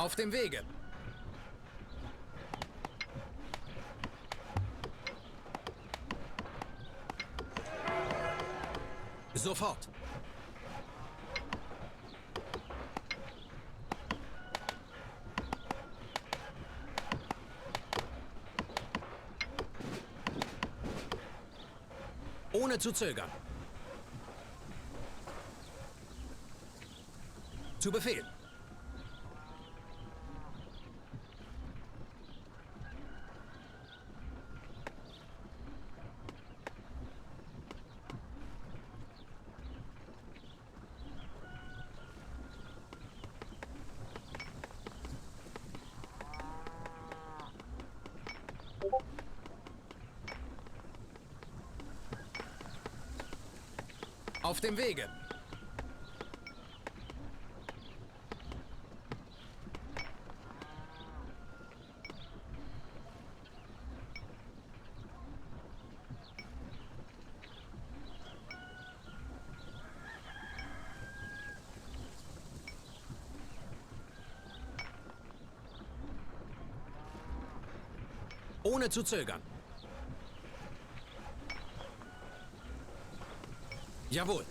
Auf dem Wege. Sofort. Ohne zu zögern. Zu Befehl. Auf dem Wege. Ohne zu zögern. Jawohl.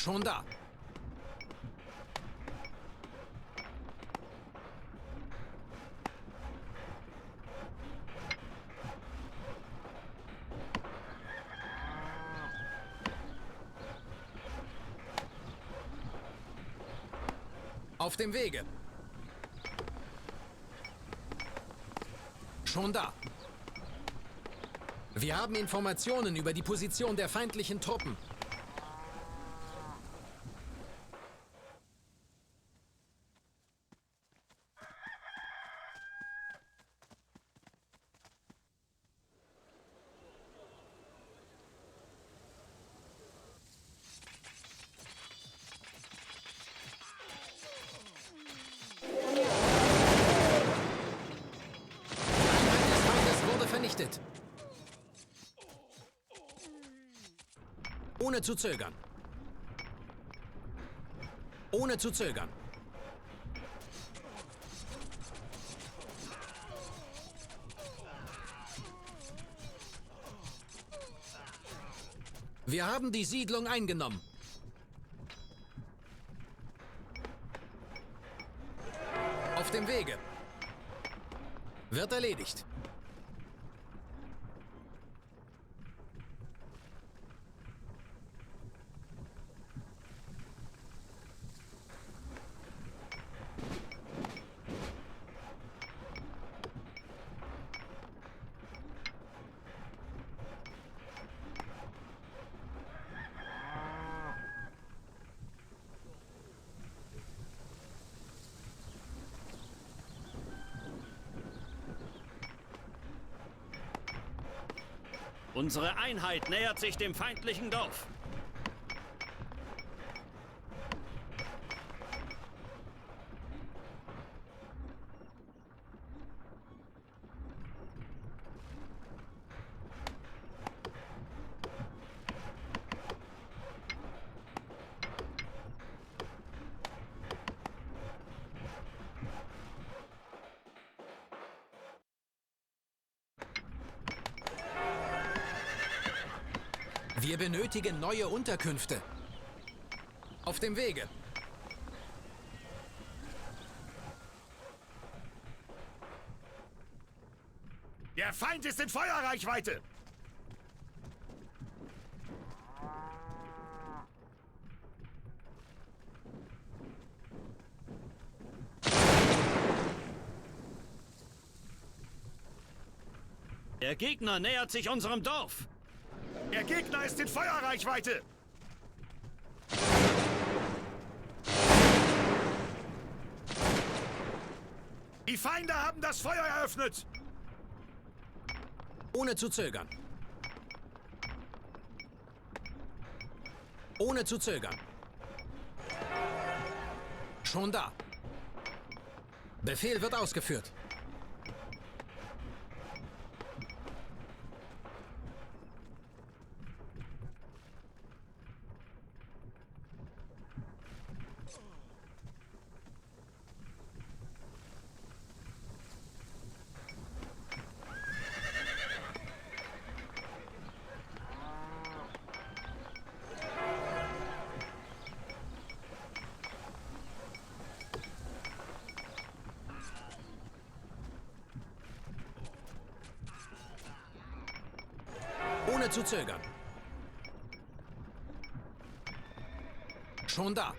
Schon da. Auf dem Wege. Schon da. Wir haben Informationen über die Position der feindlichen Truppen. Vernichtet. Ohne zu zögern. Ohne zu zögern. Wir haben die Siedlung eingenommen. Auf dem Wege. Wird erledigt. Unsere Einheit nähert sich dem feindlichen Dorf. Wir benötigen neue Unterkünfte. Auf dem Wege. Der Feind ist in Feuerreichweite! Der Gegner nähert sich unserem Dorf. Der Gegner ist in Feuerreichweite. Die Feinde haben das Feuer eröffnet. Ohne zu zögern. Ohne zu zögern. Schon da. Befehl wird ausgeführt. Ohne zu zögern. Schon da.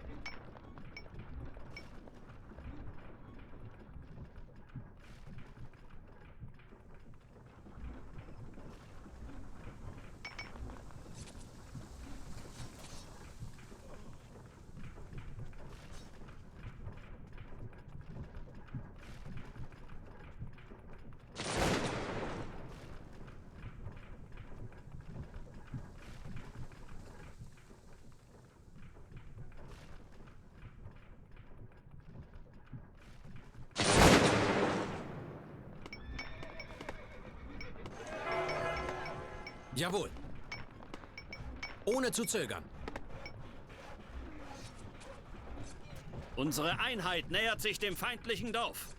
Jawohl. Ohne zu zögern. Unsere Einheit nähert sich dem feindlichen Dorf.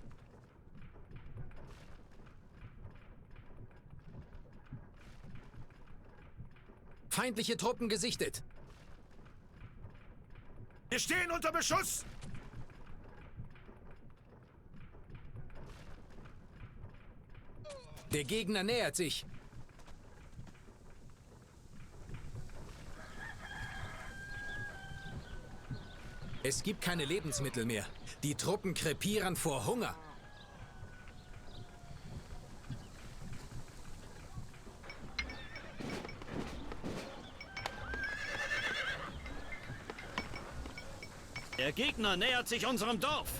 Feindliche Truppen gesichtet. Wir stehen unter Beschuss. Der Gegner nähert sich. Es gibt keine Lebensmittel mehr. Die Truppen krepieren vor Hunger. Der Gegner nähert sich unserem Dorf.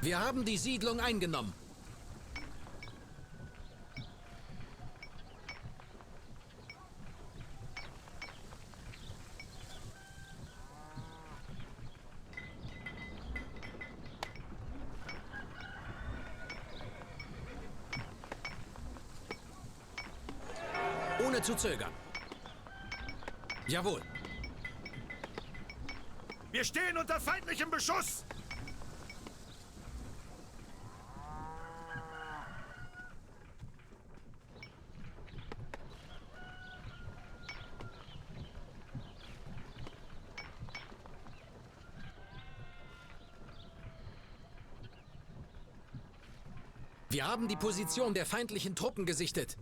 Wir haben die Siedlung eingenommen. Ohne zu zögern. Jawohl. Wir stehen unter feindlichem Beschuss. Wir haben die Position der feindlichen Truppen gesichtet.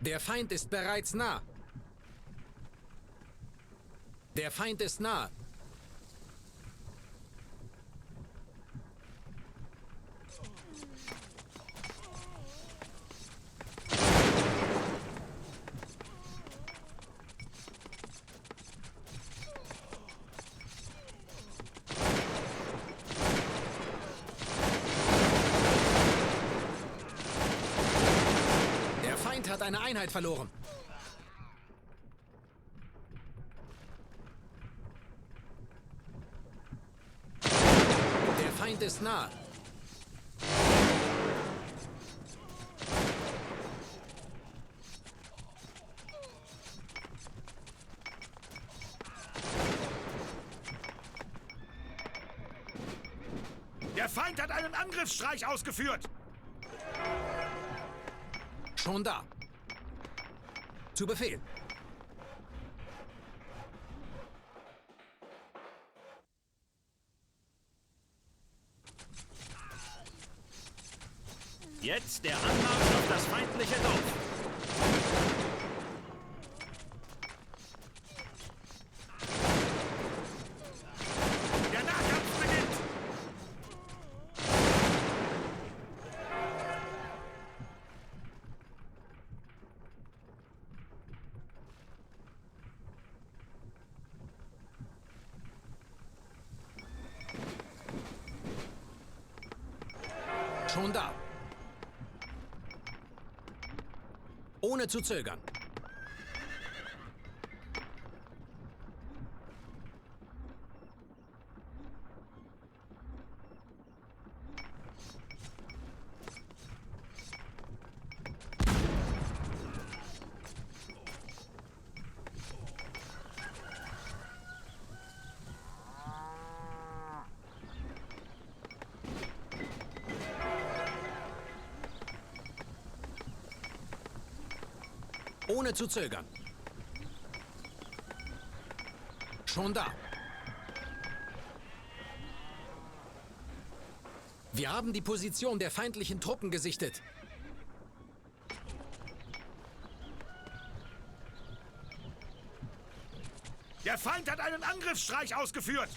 Der Feind ist bereits nah. Der Feind ist nah. Hat eine Einheit verloren. Der Feind ist nah. Der Feind hat einen Angriffsstreich ausgeführt. Schon da. Zu Befehl. Jetzt der Anmarsch auf das feindliche Dorf. Der Nahkampf beginnt! Schon da. Ohne zu zögern. Ohne zu zögern. Schon da. Wir haben die Position der feindlichen Truppen gesichtet. Der Feind hat einen Angriffsstreich ausgeführt!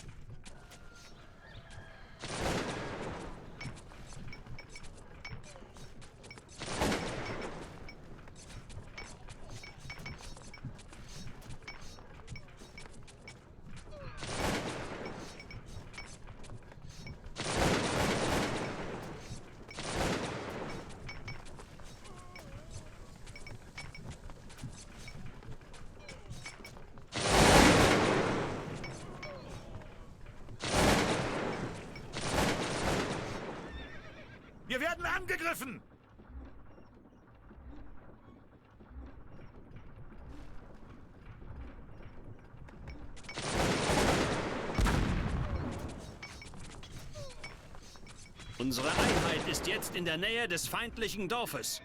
Wir werden angegriffen! Unsere Einheit ist jetzt in der Nähe des feindlichen Dorfes.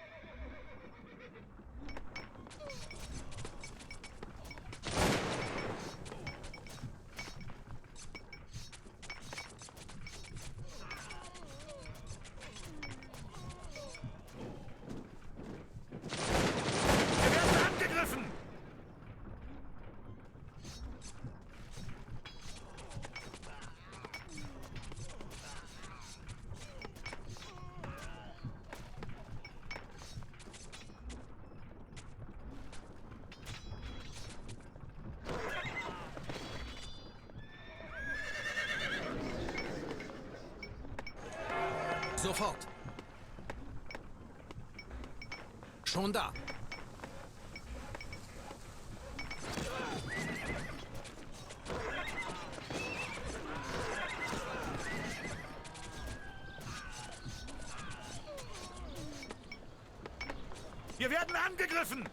Wir werden angegriffen! Sofort. Schon da. Wir werden angegriffen!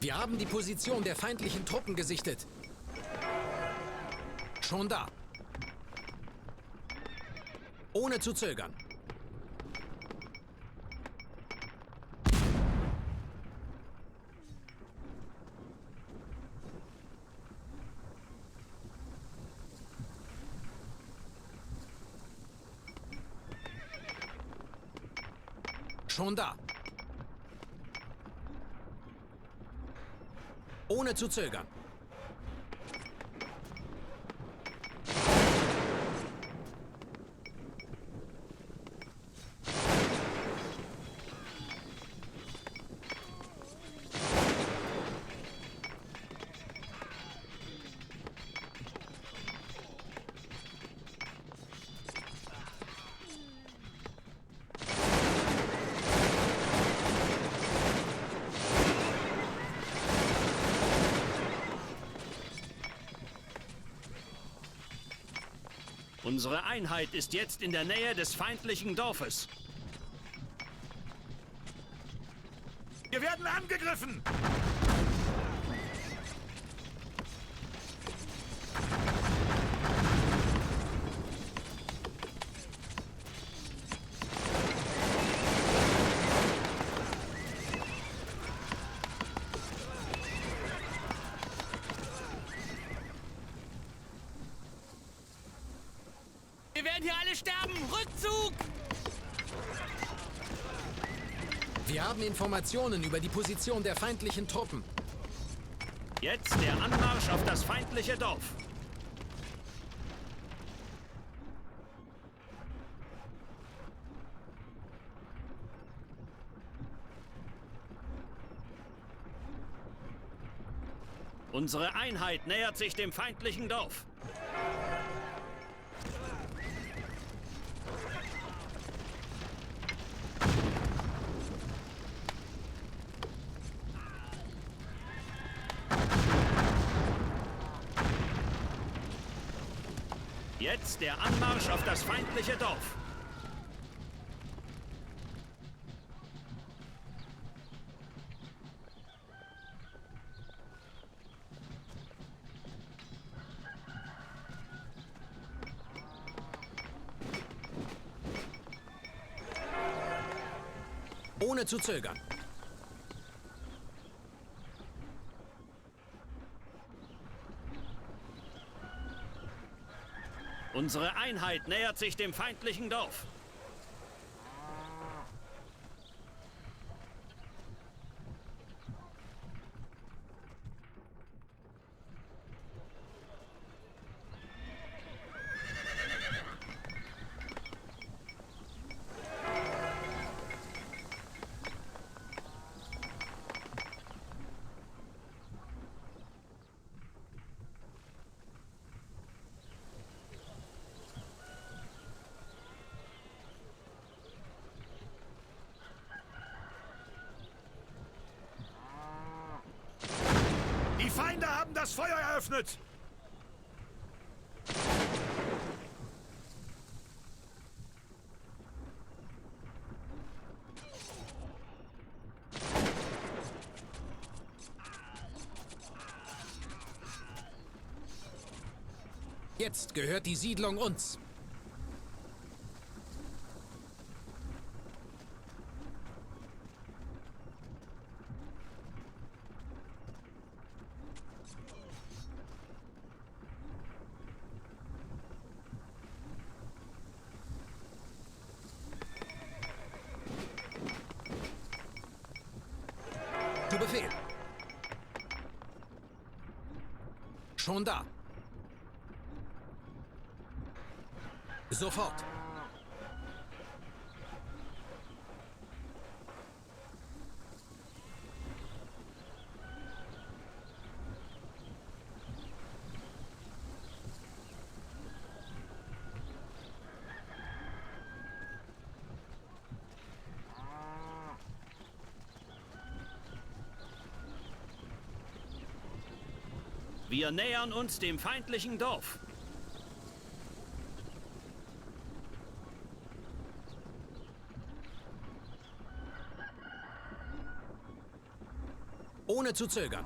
Wir haben die Position der feindlichen Truppen gesichtet. Schon da. Ohne zu zögern. Schon da. Ohne zu zögern. Unsere Einheit ist jetzt in der Nähe des feindlichen Dorfes. Wir werden angegriffen! werden hier alle sterben! Rückzug! Wir haben Informationen über die Position der feindlichen Truppen. Jetzt der Anmarsch auf das feindliche Dorf. Unsere Einheit nähert sich dem feindlichen Dorf. Jetzt der Anmarsch auf das feindliche Dorf. Ohne zu zögern. Unsere Einheit nähert sich dem feindlichen Dorf. Die Feinde haben das Feuer eröffnet! Jetzt gehört die Siedlung uns. Zu Befehl. Schon da. Sofort. Wir nähern uns dem feindlichen Dorf. Ohne zu zögern.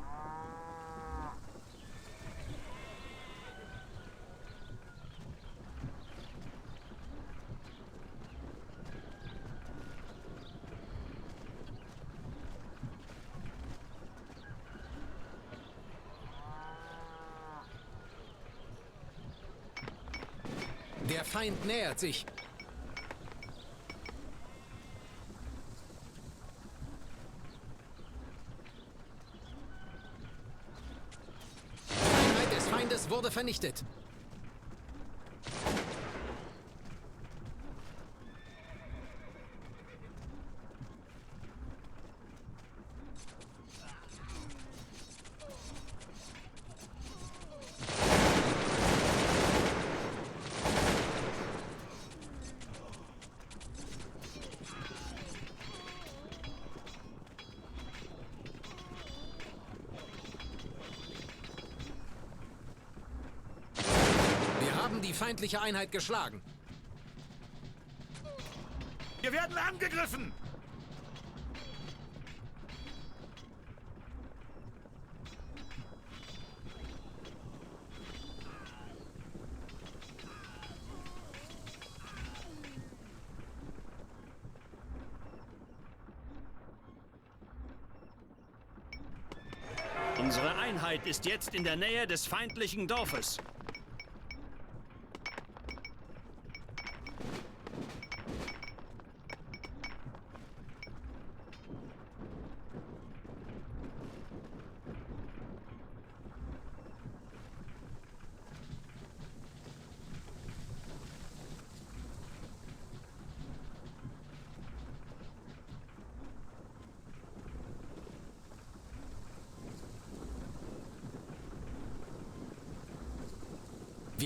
Der Feind nähert sich. Die Einheit des Feindes wurde vernichtet. Die feindliche Einheit geschlagen. Wir werden angegriffen! Unsere Einheit ist jetzt in der Nähe des feindlichen Dorfes.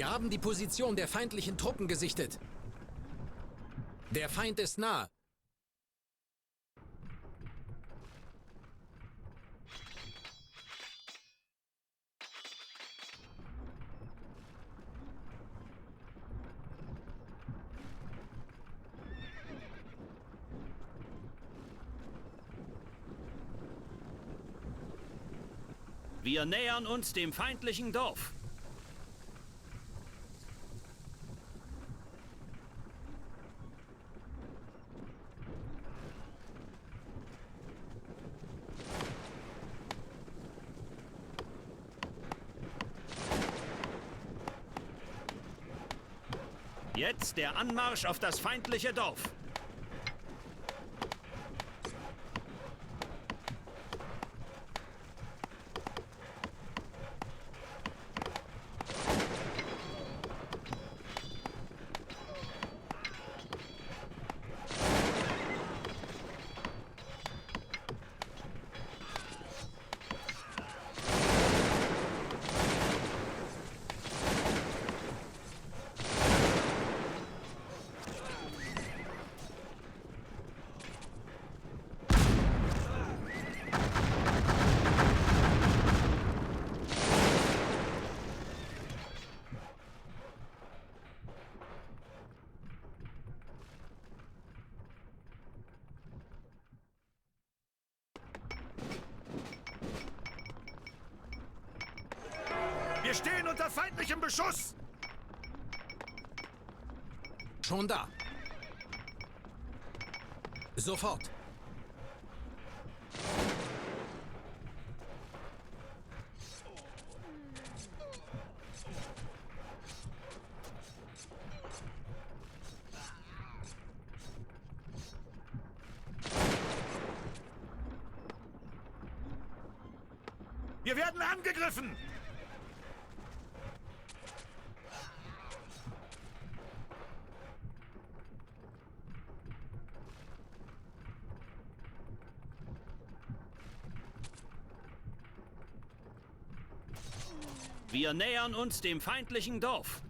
Wir haben die Position der feindlichen Truppen gesichtet. Der Feind ist nah. Wir nähern uns dem feindlichen Dorf. Jetzt der Anmarsch auf das feindliche Dorf. Wir stehen unter feindlichem Beschuss! Schon da. Sofort. Wir werden angegriffen! Wir nähern uns dem feindlichen Dorf.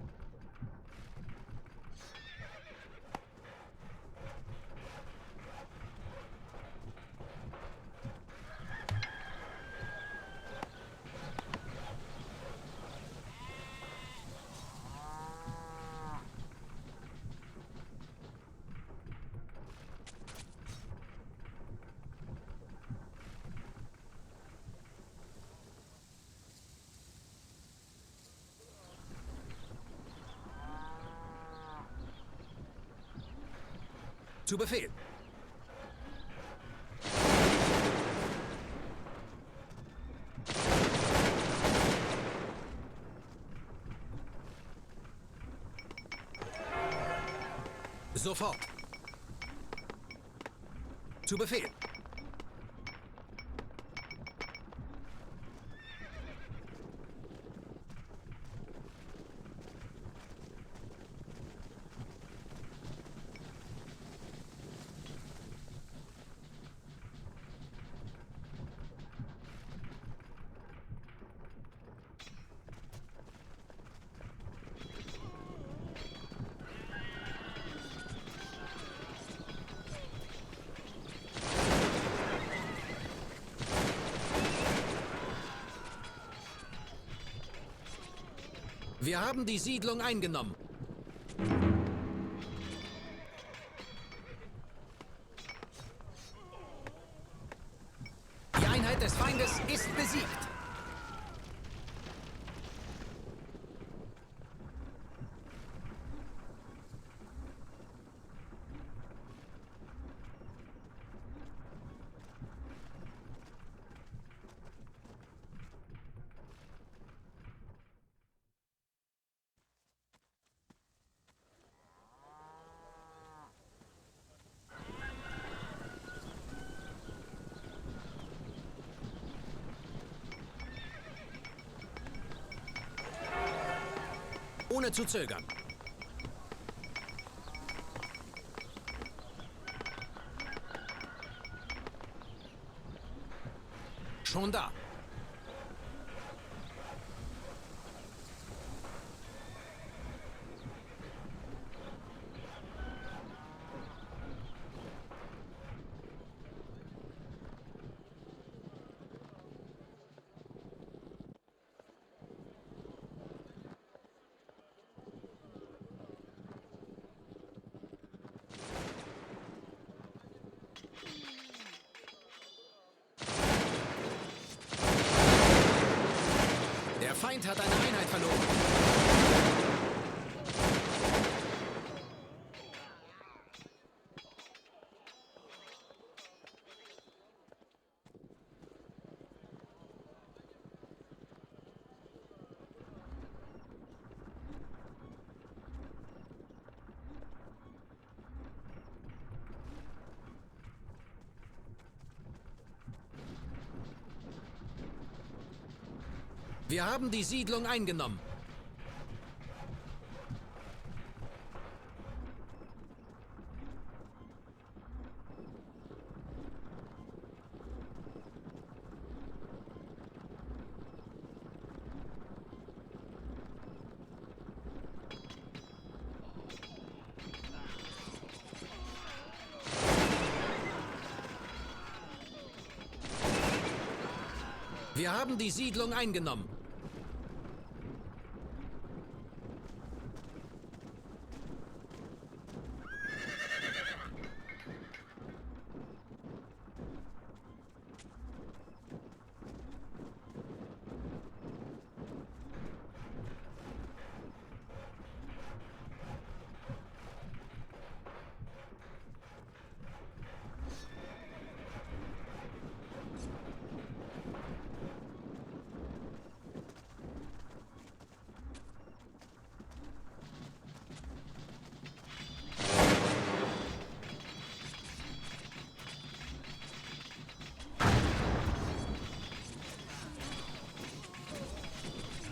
Zu Befehl. Sofort. Zu Befehl. Wir haben die Siedlung eingenommen. Die Einheit des Feindes ist besiegt. Ohne zu zögern. Schon da. Feind hat eine Einheit verloren. Wir haben die Siedlung eingenommen. Wir haben die Siedlung eingenommen.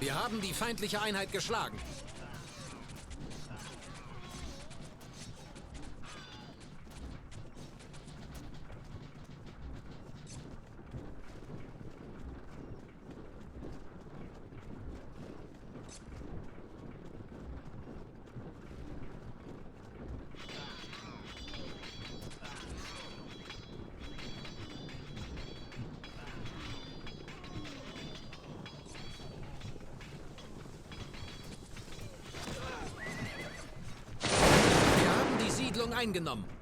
Wir haben die feindliche Einheit geschlagen. Eingenommen.